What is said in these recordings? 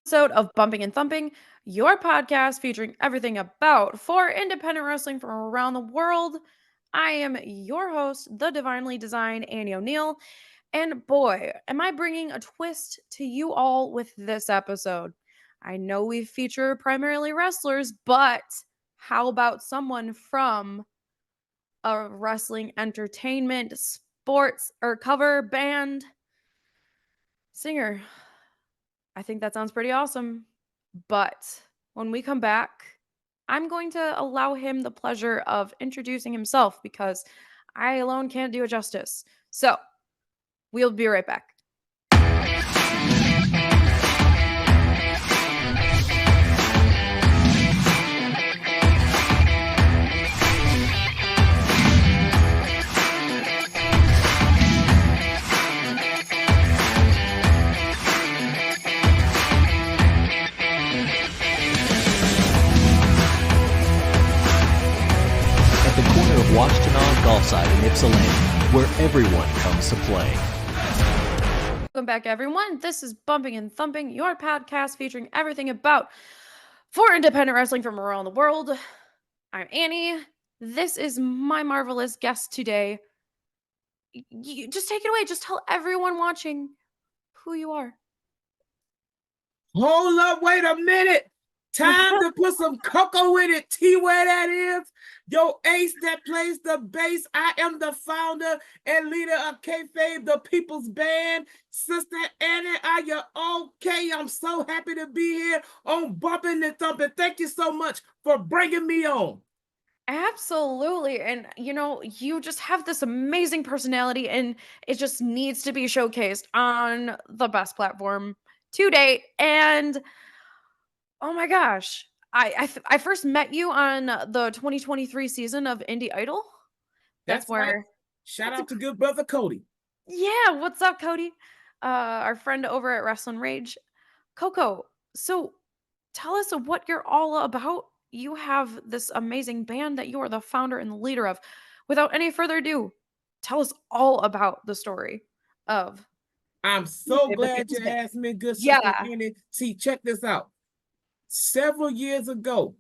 Episode of Bumping and Thumping, your podcast featuring everything about for independent wrestling from around the world. I am your host, the divinely designed Annie O'Neill, and boy, am I bringing a twist to you all with this episode. I know we feature primarily wrestlers, but how about someone from a wrestling entertainment, sports, or cover band singer? I think that sounds pretty awesome. But when we come back, I'm going to allow him the pleasure of introducing himself because I alone can't do it justice. So we'll be right back. Washtenaw Golfside in Ypsilanti, where everyone comes to play. Welcome back, everyone. This is Bumping and Thumping, your podcast featuring everything about for independent wrestling from around the world. I'm Annie. This is my marvelous guest today. You just take it away. Just tell everyone watching who you are. Hold up, wait a minute. Time to put some Koko in it. T Ware that is. Yo, ace that plays the bass. I am the founder and leader of Kayfabe, the People's Band. Sister Annie, are you okay? I'm so happy to be here on Bumping and Thumping. Thank you so much for bringing me on. Absolutely. And you just have this amazing personality and it just needs to be showcased on the best platform to date. And oh my gosh, I first met you on the 2023 season of Indie Idol. That's where right. Shout out to good brother Cody. Yeah, what's up, Cody? Our friend over at Wrestling Rage. Koko, so tell us what you're all about. You have this amazing band that you are the founder and the leader of. Without any further ado, tell us all about the story of. I'm so glad you asked me, good sister Annie. See, check this out. Several years ago,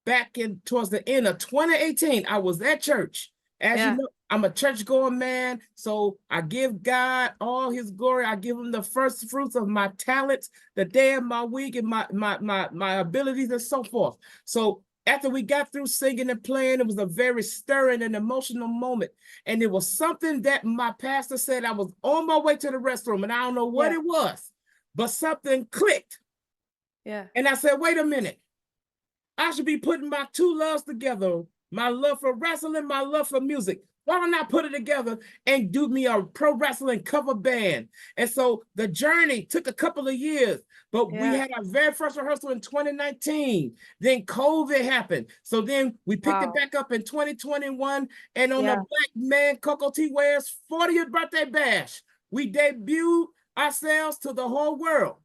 back in towards the end of 2018, I was at church. As you know, I'm a church-going man, so I give God all his glory. I give him the first fruits of my talents, the day of my week, and my abilities and so forth. So after we got through singing and playing, it was a very stirring and emotional moment. And it was something that my pastor said. I was on my way to the restroom, and I don't know what it was, but something clicked. Yeah. And I said, wait a minute. I should be putting my two loves together. My love for wrestling, my love for music. Why don't I put it together and do me a pro wrestling cover band? And so the journey took a couple of years, but we had our very first rehearsal in 2019. Then COVID happened. So then we picked it back up in 2021. And on the Black Man Koko T Ware's 40th birthday bash, we debuted ourselves to the whole world.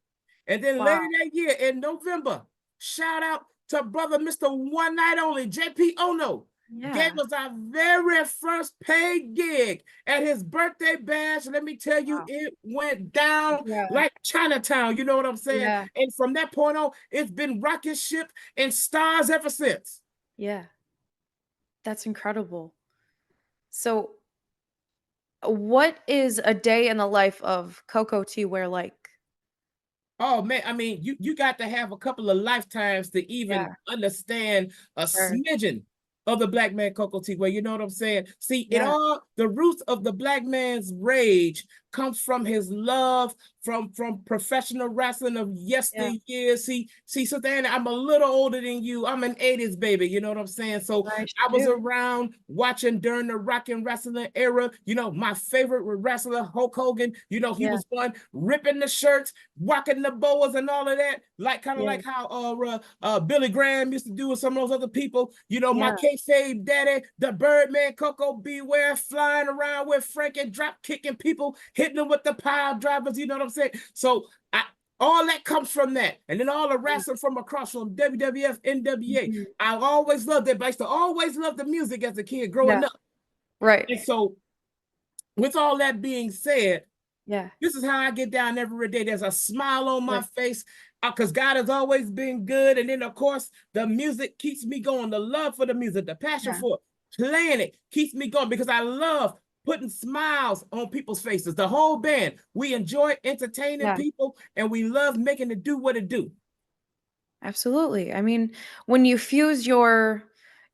And then later that year in November, shout out to brother Mr. One Night Only, JP Ono, gave us our very first paid gig at his birthday bash. Let me tell you, it went down like Chinatown. You know what I'm saying? Yeah. And from that point on, it's been rocket ship and stars ever since. Yeah. That's incredible. So what is a day in the life of Koko T Ware like? Oh man, I mean, you got to have a couple of lifetimes to even understand a smidgen of the Black Man Koko T Ware. You know what I'm saying? See, the roots of the Black man's rage comes from his love from professional wrestling of yesteryear. See, Sister Annie, I'm a little older than you. I'm an 80s baby, you know what I'm saying? So I was around watching during the rock and wrestling era. You know, my favorite wrestler, Hulk Hogan, you know, he was one ripping the shirts, rocking the boas and all of that, like kind of like how Billy Graham used to do with some of those other people. You know, my kayfabe daddy, the Birdman, Koko B Ware, flying around with Frankie, drop kicking people, hitting them with the pile drivers, you know what I'm saying? So all that comes from that. And then all the wrestling from across from WWF, NWA. I always loved it, but I used to always love the music as a kid growing up. Right. And so with all that being said, Yeah. This is how I get down every day. There's a smile on my face. Because God has always been good. And then, of course, the music keeps me going. The love for the music, the passion Yeah. for it, playing it keeps me going because I love putting smiles on people's faces. The whole band, we enjoy entertaining Yeah. people and we love making it do what it do. Absolutely. I mean, when you fuse your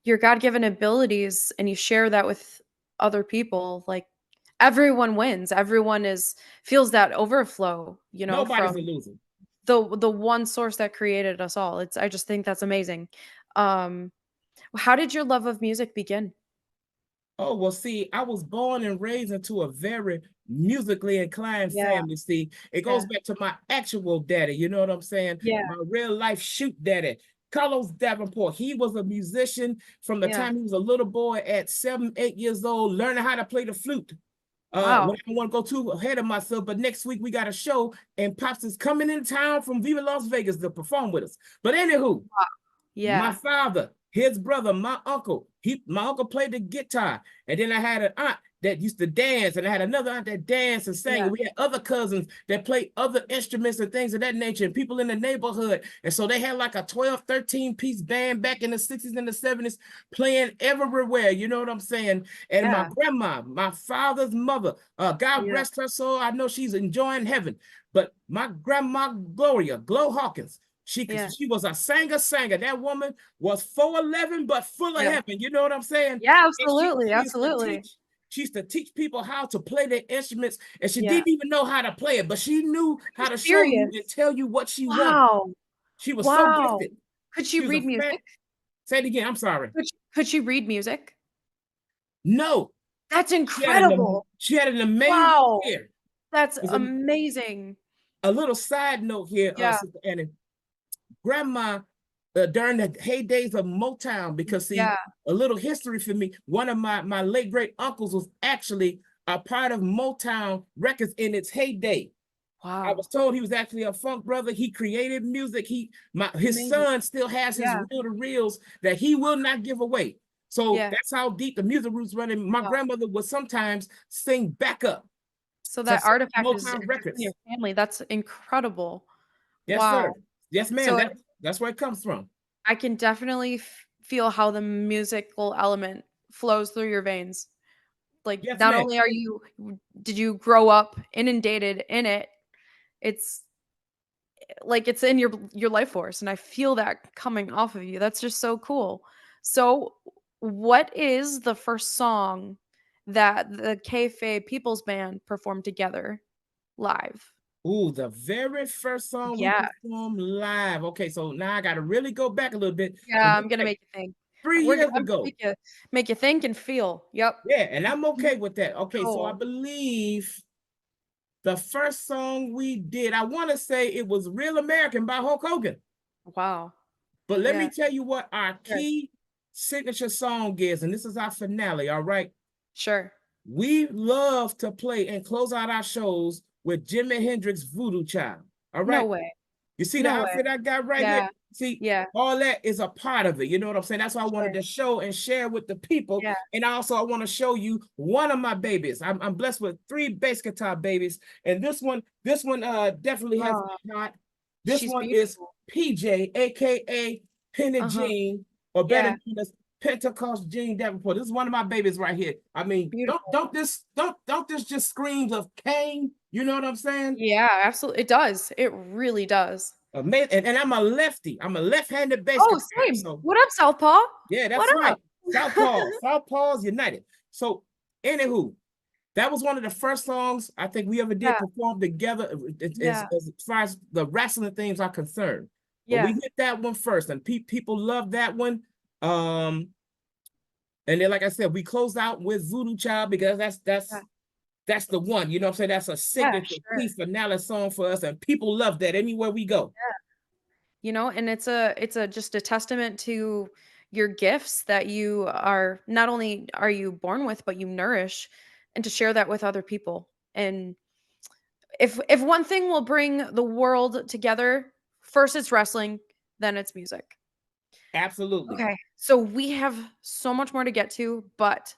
God-given abilities and you share that with other people, like everyone wins. Everyone is feels that overflow, Nobody's a from loser. the one source that created us all. I just think that's amazing. Um, how did your love of music begin? Oh, well, see, I was born and raised into a very musically inclined Yeah, family. See, it goes yeah, back to my actual daddy, you know what I'm saying? yeah, My real life shoot daddy, Carlos Davenport. He was a musician from the yeah. time he was a little boy at 7, 8 years old, learning how to play the flute. Well, Wow. I don't want to go too ahead of myself, but next week we got a show, and Pops is coming in town from Viva Las Vegas to perform with us. But anywho, my Yeah, father, his brother, my uncle played the guitar. And then I had an aunt that used to dance, and I had another aunt that danced and sang. yeah, And we had other cousins that played other instruments and things of that nature, and people in the neighborhood. And so they had like a 12, 13-piece band back in the 60s and the 70s playing everywhere. You know what I'm saying? And my yeah, grandma, my father's mother, God yeah, rest her soul. I know she's enjoying heaven. But my grandma Gloria, Glow Hawkins, yeah, she was a singer. That woman was 4'11", but full of yeah. heaven. You know what I'm saying? Yeah, And absolutely, absolutely. she used to teach people how to play their instruments, and she Yeah. didn't even know how to play it, but she knew Are you how to show you and serious? tell you what she wanted. Wow. She was so Wow. gifted. Could she She was a read fan. music? Say it again. I'm sorry. Could she read music? No, That's she incredible. she had an amazing Wow. ear. That's There's amazing. a little side note here, Yeah, Sister Annie. Grandma, during the heydays of Motown, because see, yeah. a little history for me, one of my late great uncles was actually a part of Motown Records in its heyday. I Wow. was told he was actually a funk brother. He created music. His Amazing. son still has his Yeah, reel to reels that he will not give away. So yeah. that's how deep the music roots running. My Wow. grandmother would sometimes sing backup So to that some artifact is Motown just in your records. family. That's incredible. Yes, sir. Wow. Yes, ma'am. So That's where it comes from. I can definitely feel how the musical element flows through your veins. Like, Yes, not ma'am. only did you grow up inundated in it, it's like it's in your life force, and I feel that coming off of you. That's just so cool. So, what is the first song that the Kayfabe People's Band performed together live? Ooh, the very first song we Yeah. performed live. Okay, so now I got to really go back a little bit. So Yeah, this I'm is gonna like make you think. three We're gonna years I'm gonna ago. make you think and feel. Yep. Yeah, and I'm okay with that. Okay, so I Cool. believe the first song we did, I want to say it was Real American by Hulk Hogan. Wow. But let me Yeah. tell you what our Sure. key signature song is, and this is our finale, all right? Sure. We love to play and close out our shows with Jimi Hendrix Voodoo Child, all No right? way. You see the No way. outfit I got right here? Yeah. See, Yeah. all that is a part of it. You know what I'm saying? That's why I wanted Sure. to show and share with the people. Yeah. And also, I want to show you one of my babies. I'm blessed with 3 bass guitar babies, and this one definitely has Oh, my heart. This she's one is beautiful. PJ, aka Penny Uh-huh. Jean, or better Yeah. known as Pentecost Jean Davenport. This is one of my babies right here. I mean, Beautiful. don't this just screams of Cain? You know what I'm saying? Yeah, absolutely. It does. It really does. Amazing. And I'm a lefty. I'm a left-handed bass Oh, guitar. same. So What up, Southpaw? yeah, What that's right. up? Southpaws United. So anywho, that was one of the first songs I think we ever did Yeah. perform together Yeah. as far as the wrestling things are concerned. But we Yeah. hit that one first, and people love that one. Um, and then like I said, we closed out with Voodoo Child because Yeah. that's the one. You know what I'm saying? That's a Yeah, signature sure. key finale song for us, and people love that anywhere we go. And it's a just a testament to your gifts that you are not only are you born with, but you nourish, and to share that with other people. And if one thing will bring the world together, first it's wrestling, then it's music. Absolutely. Okay. So we have so much more to get to, but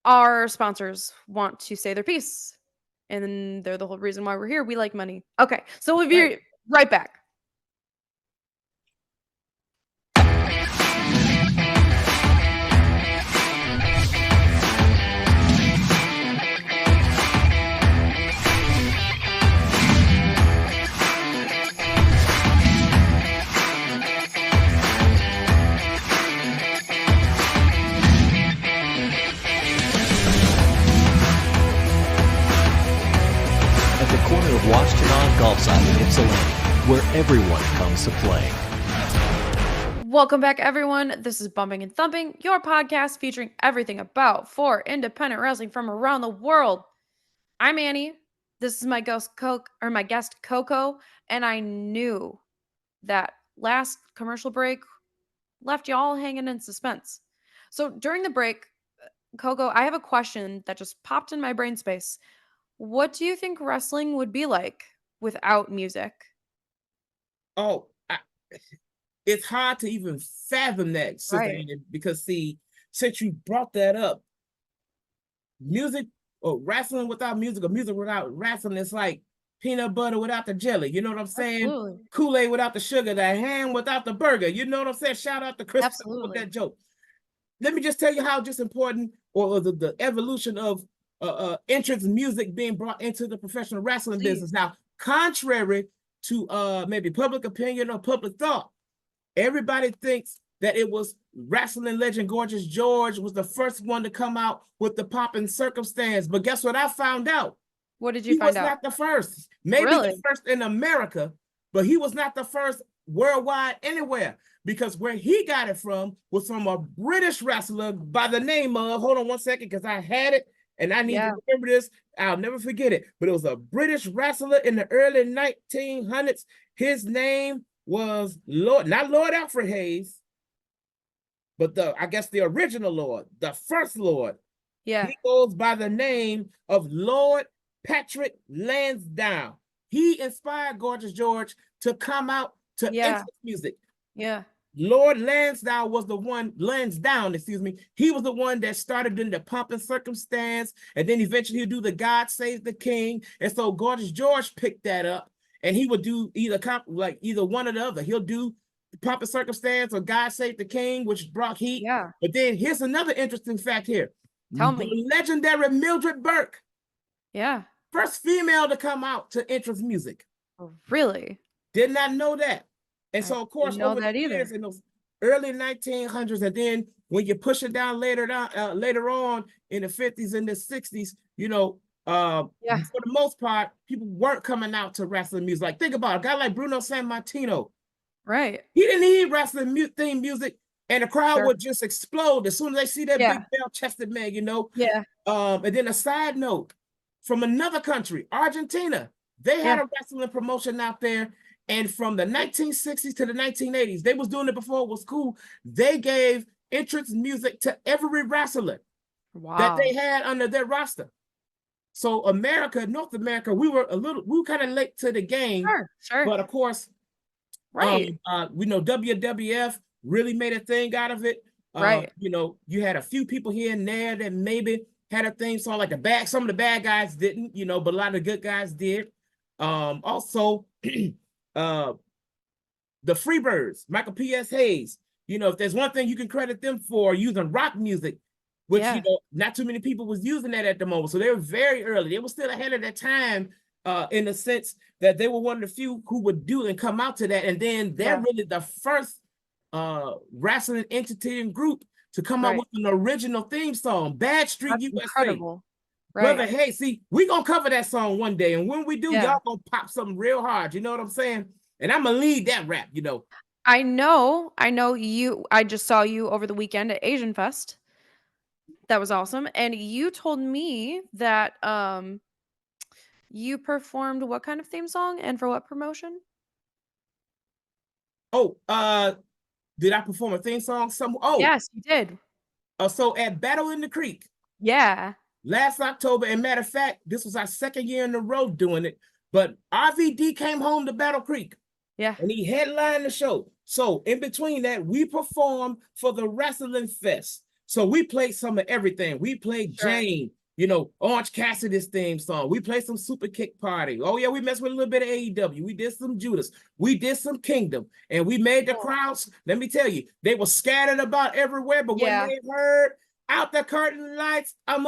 our sponsors want to say their piece. And they're the whole reason why we're here. We like money. Okay. So if Right. you're right back. At the corner of Washington on Gulfside in Ypsilanti, where everyone comes to play. Welcome back, everyone. This is Bumping and Thumping, your podcast featuring everything about for independent wrestling from around the world. I'm Annie. This is my guest Koko, and I knew that last commercial break left y'all hanging in suspense. So during the break, Koko, I have a question that just popped in my brain space. What do you think wrestling would be like without music? Oh, it's hard to even fathom that, Sister Right. Annie, because see, since you brought that up, music or wrestling without music or music without wrestling, it's like peanut butter without the jelly. You know what I'm saying? Absolutely. Kool-Aid without the sugar, the ham without the burger. You know what I'm saying? Shout out to Chris with Absolutely. that joke. Let me just tell you how just important or the evolution of entrance music being brought into the professional wrestling business. Now, contrary to maybe public opinion or public thought, everybody thinks that it was wrestling legend Gorgeous George was the first one to come out with the poppin' circumstance. But guess what I found out? What did you He find was out? not the first. Maybe Really? the first in America, but he was not the first worldwide anywhere. Because where he got it from was from a British wrestler by the name of, hold on one second, because I had it and I need to remember this. I'll never forget it. But it was a British wrestler in the early 1900s. His name was not Lord Alfred Hayes, but I guess the original Lord, the first Lord. Yeah. He goes by the name of Lord Patrick Lansdowne. He inspired Gorgeous George to come out to entrance music. Yeah. Lord Lansdowne was the one, he was the one that started in the poppin' circumstance, and then eventually he'll do the God Save the King. And so Gorgeous George picked that up, and he would do either one or the other. He'll do the poppin' circumstance or God Save the King, which brought heat. Yeah. But then here's another interesting fact here. Tell me. The legendary Mildred Burke. Yeah. First female to come out to entrance music. Really? Did not know that. And so, of course, over the years in those early 1900s, and then when you push it down later on in the 50s and the 60s, you know, for the most part, people weren't coming out to wrestling music. Like, think about it, a guy like Bruno Sammartino. Right. He didn't need wrestling theme music, and the crowd would just explode as soon as they see that big bell-chested man, you know? Yeah. And then a side note, from another country, Argentina, they had a wrestling promotion out there. And from the 1960s to the 1980s, they was doing it before it was cool. They gave entrance music to every wrestler that they had under their roster. So North America, we were kind of late to the game. Sure. But of course, we know WWF really made a thing out of it. You know, you had a few people here and there that maybe had a theme song, like some of the bad guys didn't, you know, but a lot of the good guys did. Also, the Freebirds, Michael P.S. Hayes, you know, if there's one thing you can credit them for, using rock music, which, you know, not too many people was using that at the moment. So they were very early. They were still ahead of their time in the sense that they were one of the few who would do and come out to that. And then they're really the first wrestling entity and group to come out with an original theme song, Bad Street USA. Incredible. Brother, hey, see, we're going to cover that song one day. And when we do, y'all going to pop something real hard. You know what I'm saying? And I'm going to lead that rap, you know. I know you. I just saw you over the weekend at Asian Fest. That was awesome. And you told me that you performed what kind of theme song and for what promotion? Oh, did I perform a theme song? Yes, you did. So at Battle in the Creek. Yeah. Last October, and matter of fact, this was our second year in a row doing it, but RVD came home to Battle Creek. Yeah. And he headlined the show. So in between that, we performed for the Wrestling Fest. So we played some of everything. We played Jane. You know, Orange Cassidy's theme song. We played some Super Kick Party. Oh, yeah, we messed with a little bit of AEW. We did some Judas. We did some Kingdom. And we made the crowds, let me tell you, they were scattered about everywhere. But when they heard Out the Curtain Lights, I'm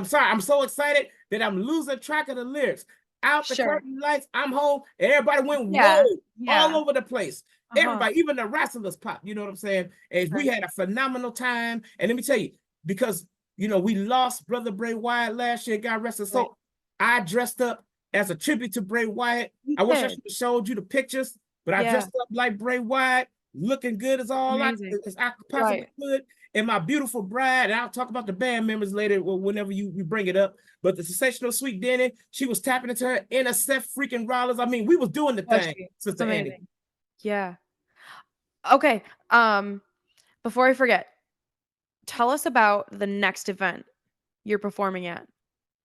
sorry, I'm so excited that I'm losing track of the lyrics. Out the curtain lights, I'm home. And everybody went, whoa, all over the place. Everybody, even the wrestlers popped, you know what I'm saying? And we had a phenomenal time. And let me tell you, because you know, we lost Brother Bray Wyatt last year, got arrested. So I dressed up as a tribute to Bray Wyatt. I wish I should have showed you the pictures, but I dressed up like Bray Wyatt, looking good as all as I possibly could. And my beautiful bride, and I'll talk about the band members later whenever you bring it up. But the sensational Sweet Denny, she was tapping into her inner Seth freaking Rollins. I mean, we was doing the thing, Sister Annie. Yeah. Okay. Before I forget, tell us about the next event you're performing at.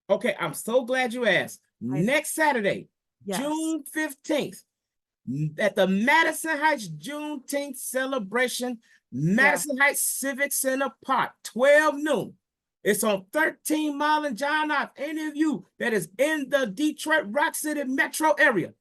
Okay, I'm so glad you asked. Next Saturday, June 15th, at the Madison Heights Juneteenth celebration, Madison Heights Civic Center Park, 12 noon. It's on 13 Mile and John Knox. Any of you that is in the Detroit Rock City metro area,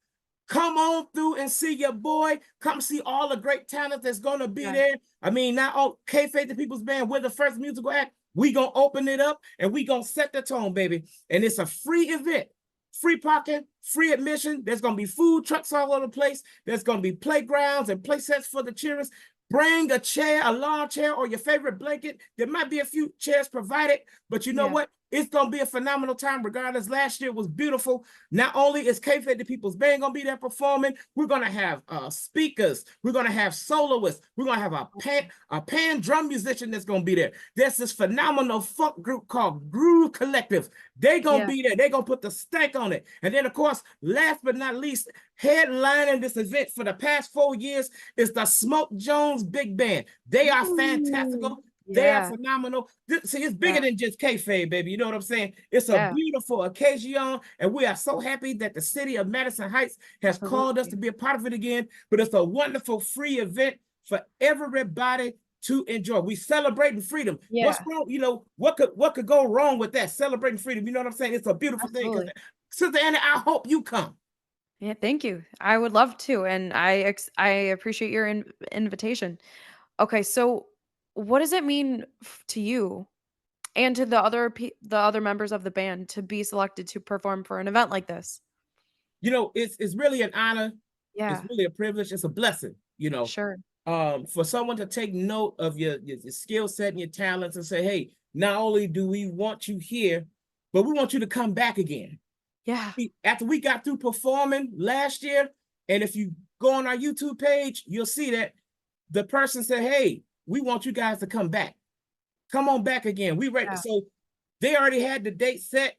come on through and see your boy. Come see all the great talent that's going to be there. I mean, not all Kayfabe the People's Band, we're the first musical act. We going to open it up and we going to set the tone, baby. And it's a free event. Free parking, free admission. There's going to be food trucks all over the place. There's going to be playgrounds and play sets for the children. Bring a chair, a lawn chair, or your favorite blanket. There might be a few chairs provided, but you know what? It's going to be a phenomenal time regardless. Last year was beautiful. Not only is Kayfabe the People's Band going to be there performing, we're going to have speakers. We're going to have soloists. We're going to have a pan drum musician that's going to be there. There's this phenomenal funk group called Groove Collective. They're going to be there. They're going to put the stank on it. And then, of course, last but not least, headlining this event for the past 4 years is the Smoke Jones Big Band. They are fantastical. They are phenomenal. See, it's bigger than just Kayfabe, baby. You know what I'm saying? It's a beautiful occasion, and we are so happy that the city of Madison Heights has called us to be a part of it again. But it's a wonderful free event for everybody to enjoy. We celebrating freedom. What's wrong? You know, what could go wrong with that? Celebrating freedom. You know what I'm saying? It's a beautiful thing. Sister Annie, I hope you come. Yeah, thank you. I would love to, and I appreciate your invitation. Okay, so what does it mean to you and to the other members of the band to be selected to perform for an event like this? You know, it's really an honor. Yeah. It's really a privilege. It's a blessing, you know. Sure. For someone to take note of your skill set and your talents and say, hey, not only do we want you here, but we want you to come back again. Yeah. After we got through performing last year, and if you go on our YouTube page, you'll see that the person said, hey, we want you guys to come back. Come on back again. We ready. So they already had the date set.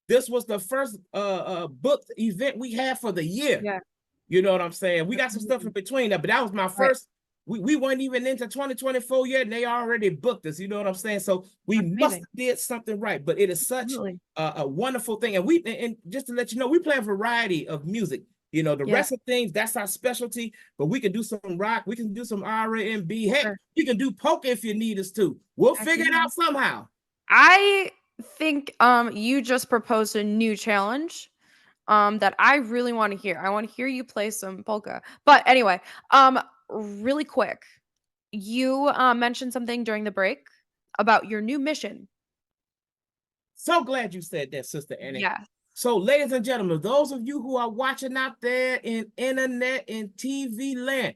This was the first booked event we had for the year. Yeah. You know what I'm saying? We got some stuff in between that, but that was my first. We weren't even into 2024 yet, and they already booked us. You know what I'm saying? So we must have did something right. But it is such a wonderful thing. And just to let you know, we play a variety of music. You know, the rest of things, that's our specialty. But we can do some rock. We can do some R&B. Heck, you can do polka if you need us to. We'll figure it out somehow. I think you just proposed a new challenge that I really want to hear. I want to hear you play some polka. But anyway, really quick, you mentioned something during the break about your new mission. So glad you said that, Sister Annie. Yeah. So, ladies and gentlemen, those of you who are watching out there in internet and TV land,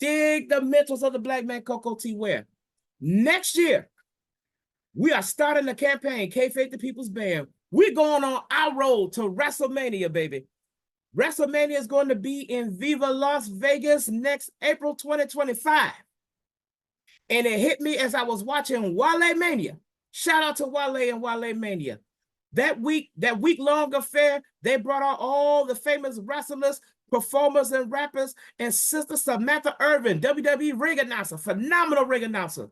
dig the mentals of the black man, Koko T Ware. Next year, we are starting the campaign, Kayfabe the People's Band. We're going on our road to WrestleMania, baby. WrestleMania is going to be in Viva Las Vegas next April 2025. And it hit me as I was watching Wale Mania. Shout out to Wale and Wale Mania. That week-long affair, they brought out all the famous wrestlers, performers, and rappers, and Sister Samantha Irvin, WWE ring announcer, phenomenal ring announcer.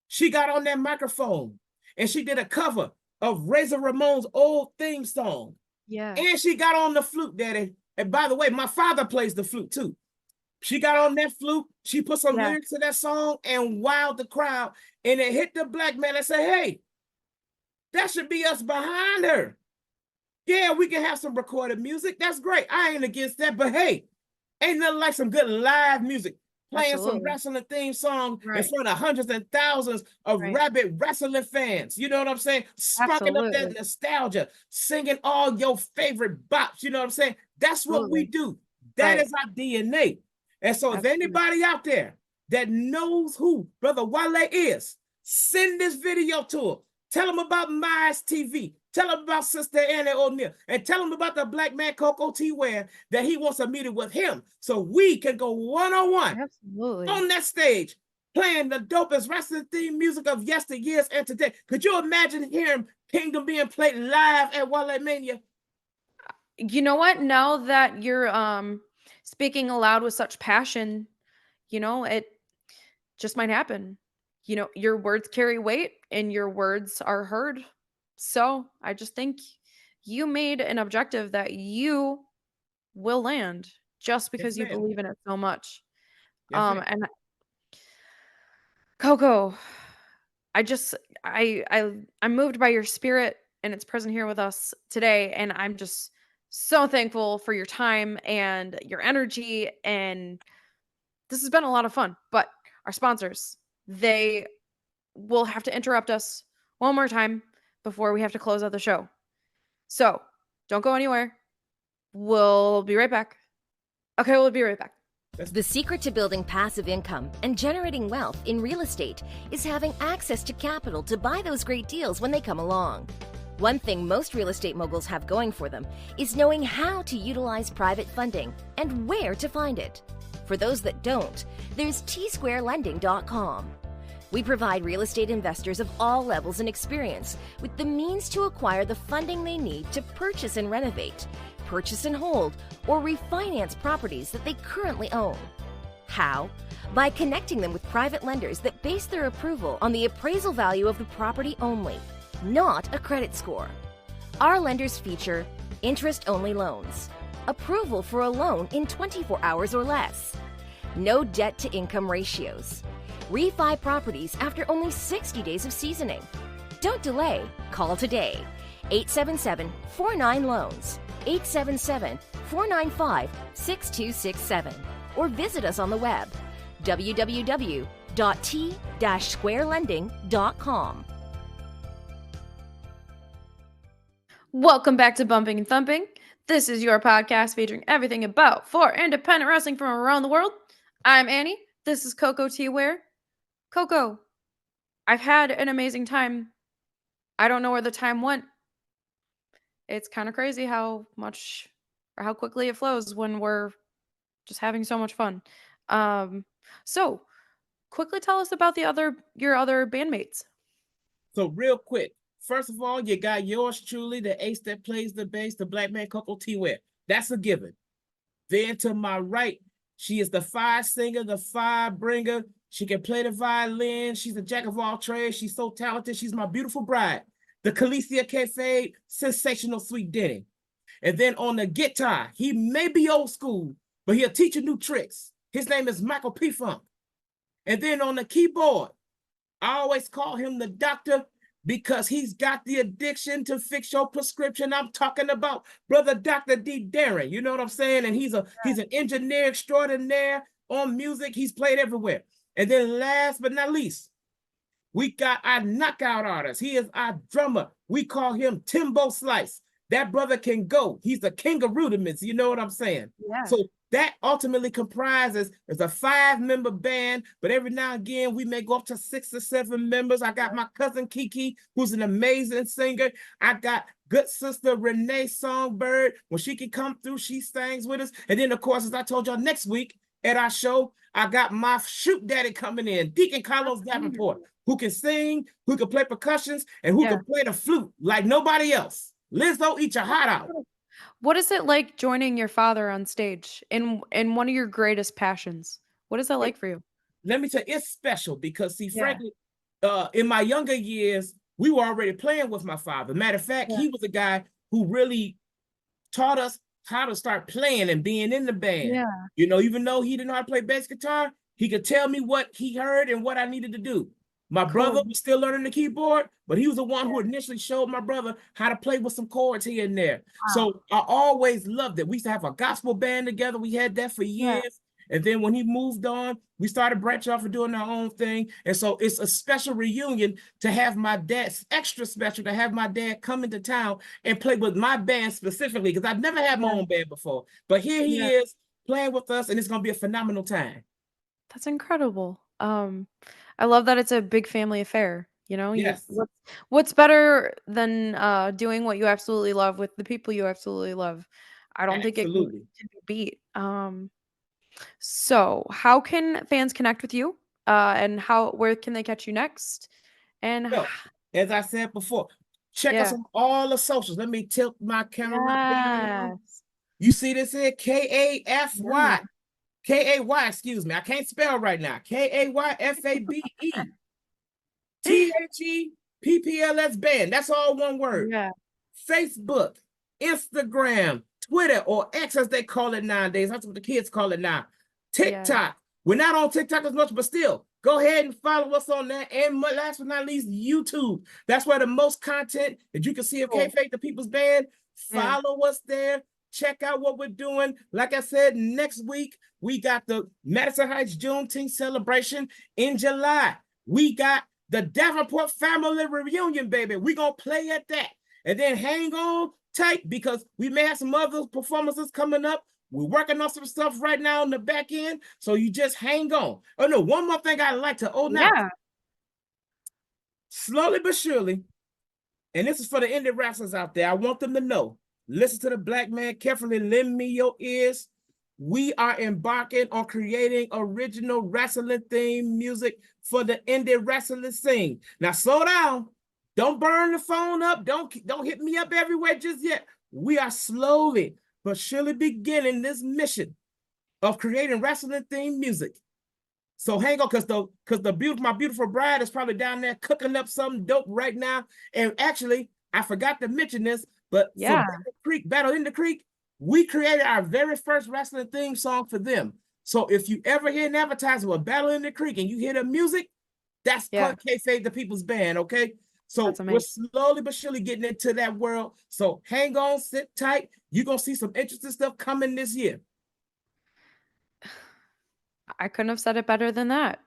She got on that microphone, and she did a cover of Razor Ramon's old theme song. Yeah. And she got on the flute, Daddy. And by the way, my father plays the flute, too. She got on that flute, she put some lyrics to that song, and wowed the crowd, and it hit the black man and said, hey, That should be us behind her. Yeah, we can have some recorded music. That's great. I ain't against that. But hey, ain't nothing like some good live music. Playing some Absolutely. wrestling theme song in Right. front of hundreds and thousands of Right. rabid wrestling fans. You know what I'm saying? Sparking up that Absolutely. nostalgia, singing all your favorite bops. You know what I'm saying? That's what we Absolutely. do. That Right. is our DNA. And so if Absolutely. anybody out there that knows who Brother Wale is, send this video to him. Tell them about MISE-TV. Tell them about Sister Annie O'Neill. And tell them about the black man Koko T Ware that he wants a meeting with him so we can go one-on-one Absolutely. on that stage playing the dopest wrestling theme music of yesteryears and today. Could you imagine hearing Kingdom being played live at Wale Mania? You know what? Now that you're speaking aloud with such passion, it just might happen. Your words carry weight and your words are heard. So I just think you made an objective that you will land just Yes, because you ma'am. believe in it so much. Yes, ma'am. And Coco, I just I'm moved by your spirit and it's present here with us today. And I'm just so thankful for your time and your energy. And this has been a lot of fun. But our sponsors, they will have to interrupt us one more time before we have to close out the show. So don't go anywhere. We'll be right back. Okay, we'll be right back. The secret to building passive income and generating wealth in real estate is having access to capital to buy those great deals when they come along. One thing most real estate moguls have going for them is knowing how to utilize private funding and where to find it. For those that don't, there's tsquarelending.com. We provide real estate investors of all levels and experience with the means to acquire the funding they need to purchase and renovate, purchase and hold, or refinance properties that they currently own. How? By connecting them with private lenders that base their approval on the appraisal value of the property only, not a credit score. Our lenders feature interest-only loans, approval for a loan in 24 hours or less, no debt-to-income ratios, refi properties after only 60 days of seasoning. Don't delay. Call today. 877-49-LOANS. 877-495-6267 or visit us on the web www.t-squarelending.com. Welcome back to Bumping and Thumping. This is your podcast featuring everything about for independent wrestling from around the world. I'm Annie. This is Koko T Ware. Coco, I've had an amazing time. I don't know where the time went. It's kind of crazy how much or how quickly it flows when we're just having so much fun. So quickly tell us about your other bandmates. So real quick, first of all, you got yours truly, the ace that plays the bass, the black man Koko T Ware. That's a given. Then to my right, she is the fire singer, the fire bringer. She can play the violin. She's a jack of all trades. She's so talented. She's my beautiful bride, the Kalicia Kayfabe, sensational Sweet Denny. And then on the guitar, he may be old school, but he'll teach you new tricks. His name is Michael P. Funk. And then on the keyboard, I always call him the doctor because he's got the addiction to fix your prescription. I'm talking about Brother Dr. D. Darren. You know what I'm saying? And he's an engineer extraordinaire on music. He's played everywhere. And then last but not least, we got our knockout artist. He is our drummer. We call him Timbo Slice. That brother can go. He's the king of rudiments. You know what I'm saying? Yeah. So that ultimately comprises as a 5-member band, but every now and again we may go up to 6 or 7 members. I got my cousin Kiki, who's an amazing singer. I got good sister Renee Songbird. When she can come through, she sings with us. And then, of course, as I told y'all, next week at our show, I got my shoot daddy coming in, Deacon Carlos Davenport, who can sing, who can play percussions, and who can play the flute like nobody else. Lizzo, eat your heart out. What is it like joining your father on stage in one of your greatest passions? What is that like for you? Let me tell you, it's special because, see, frankly, in my younger years, we were already playing with my father. Matter of fact, he was a guy who really taught us how to start playing and being in the band. Yeah. You know, even though he didn't know how to play bass guitar, he could tell me what he heard and what I needed to do. My brother Cool. was still learning the keyboard, but he was the one who initially showed my brother how to play with some chords here and there. Wow. So I always loved it. We used to have a gospel band together. We had that for years. Yeah. And then when he moved on, we started branching off and doing our own thing. And so it's a special reunion to have my dad, extra special to have my dad come into town and play with my band specifically, because I've never had my own band before. But here he is playing with us, and it's going to be a phenomenal time. That's incredible. I love that it's a big family affair. You know, Yes, what's better than doing what you absolutely love with the people you absolutely love? I don't think it absolutely. can be beat. So how can fans connect with you? And where can they catch you next? And Well, as I said before, check us yeah. on all the socials. Let me tilt my camera down. Yes. You see this here? Yeah. Kafy. Kay, excuse me. I can't spell right now. Kayfabe. THEPPLS band. That's all one word. Yeah. Facebook, Instagram, Twitter, or X as they call it nowadays. That's what the kids call it now. Yeah. TikTok. We're not on TikTok as much, but still, go ahead and follow us on that. And last but not least, YouTube. That's where the most content that you can see of Cool. Kayfabe, the People's Band. Yeah. Follow us there. Check out what we're doing. Like I said, next week, we got the Madison Heights Juneteenth celebration in July. We got the Davenport family reunion, baby. We're going to play at that. And then hang on tight, because we may have some other performances coming up. We're working on some stuff right now on the back end. So you just hang on. Oh, no, one more thing I'd like to now. Yeah. Slowly but surely, and this is for the indie wrestlers out there, I want them to know, listen to the black man carefully, lend me your ears. We are embarking on creating original wrestling theme music for the indie wrestling scene. Now slow down. Don't burn the phone up. Don't hit me up everywhere just yet. We are slowly but surely beginning this mission of creating wrestling theme music. So hang on, because my beautiful bride is probably down there cooking up something dope right now. And actually, I forgot to mention this, but Yeah. for Battle in the Creek, we created our very first wrestling theme song for them. So if you ever hear an advertisement with Battle in the Creek and you hear the music, that's called Kayfabe, the People's Band, okay? So we're slowly but surely getting into that world. So hang on, sit tight. You're going to see some interesting stuff coming this year. I couldn't have said it better than that.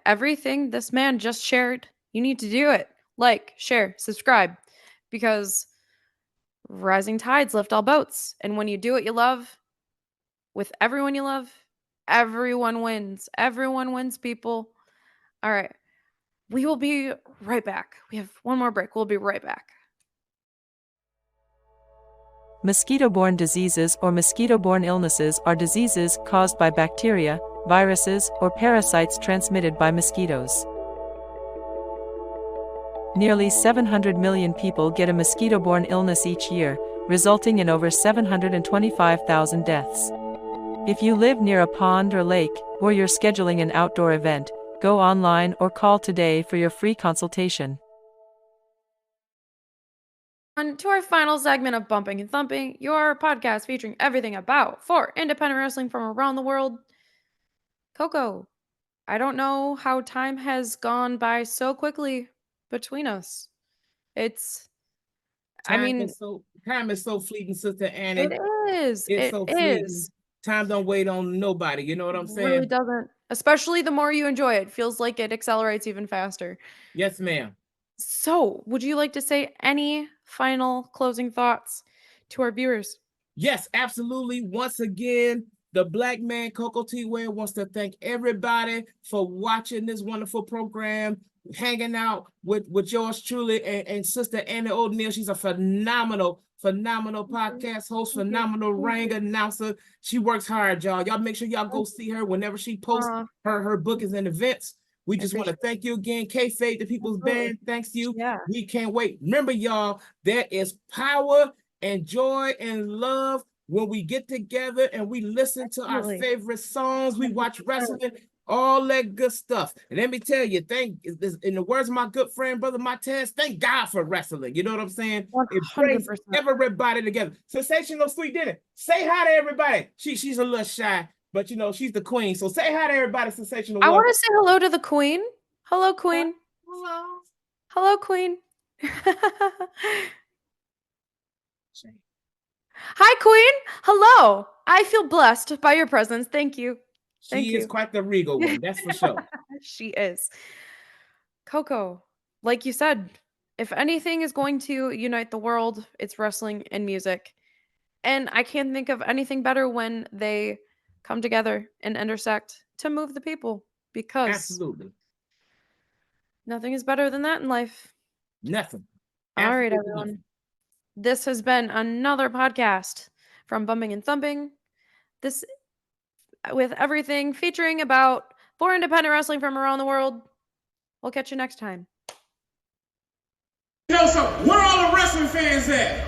Everything this man just shared, you need to do it. Like, share, subscribe, because rising tides lift all boats. And when you do what you love with everyone you love, everyone wins. Everyone wins, people. All right. We will be right back. We have one more break. We'll be right back. Mosquito-borne diseases or mosquito-borne illnesses are diseases caused by bacteria, viruses, or parasites transmitted by mosquitoes. Nearly 700 million people get a mosquito-borne illness each year, resulting in over 725,000 deaths. If you live near a pond or lake, or you're scheduling an outdoor event, go online or call today for your free consultation. On to our final segment of Bumping and Thumping, your podcast featuring everything about for independent wrestling from around the world. Koko, I don't know how time has gone by so quickly between us. Time is so fleeting, Sister Annie. It is. It's It so is. fleeting. Time don't wait on nobody. You know what I'm saying? It really doesn't. Especially the more you enjoy it, feels like it accelerates even faster. Yes, ma'am. So, would you like to say any final closing thoughts to our viewers? Yes, absolutely. Once again, the Black Man Koko T Ware wants to thank everybody for watching this wonderful program, hanging out with yours truly and Sister Annie O'Neill. She's a phenomenal podcast host, phenomenal ring announcer. She works hard, y'all. Y'all make sure y'all go see her whenever she posts her bookings and events. We just want to thank you again, Kayfabe, the People's Band. Thanks to you. Yeah. We can't wait. Remember, y'all, there is power and joy and love when we get together and we listen to our favorite songs. We watch wrestling, all that good stuff. And let me tell you, in the words of my good friend, Brother Martez, thank God for wrestling. You know what I'm saying? 100%. It brings everybody together. Sensational Sweet Dinner. Say hi to everybody. She's a little shy, but you know, she's the queen. So say hi to everybody, Sensational. I want to say hello to the queen. Hello, Queen. Hello. Hello, Queen. Hi, Queen. Hello. I feel blessed by your presence. Thank you. Thank She you. is quite the regal one, that's for sure. She is. Koko, like you said, if anything is going to unite the world, it's wrestling and music. And I can't think of anything better when they come together and intersect to move the people because Absolutely. nothing is better than that in life. Nothing. All right, Absolutely everyone. nothing. This has been another podcast from Bumping and Thumping. This with everything featuring about 4 independent wrestling from around the world. We'll catch you next time. You know, so where are all the wrestling fans at?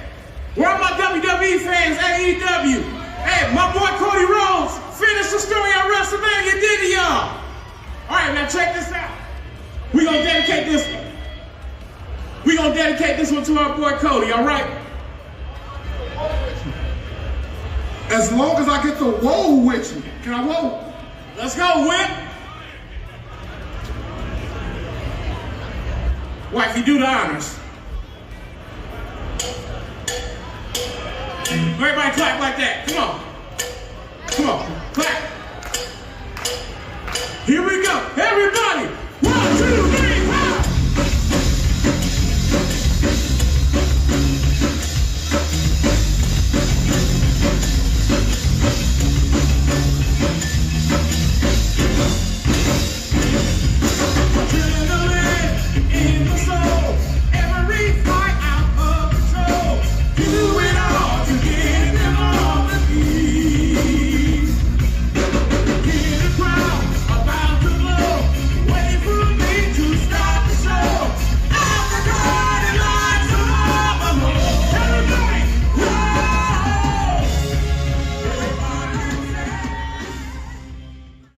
Where are my WWE fans, AEW? Hey, my boy Cody Rhodes finished the story on WrestleMania, didn't y'all? All right, now check this out. We're going to dedicate this one. We're going to dedicate this one to our boy Cody, all right? As long as I get to roll with you. Can I roll? Let's go, Whip. Wifey, do the honors. Everybody clap like that. Come on. Come on. Clap.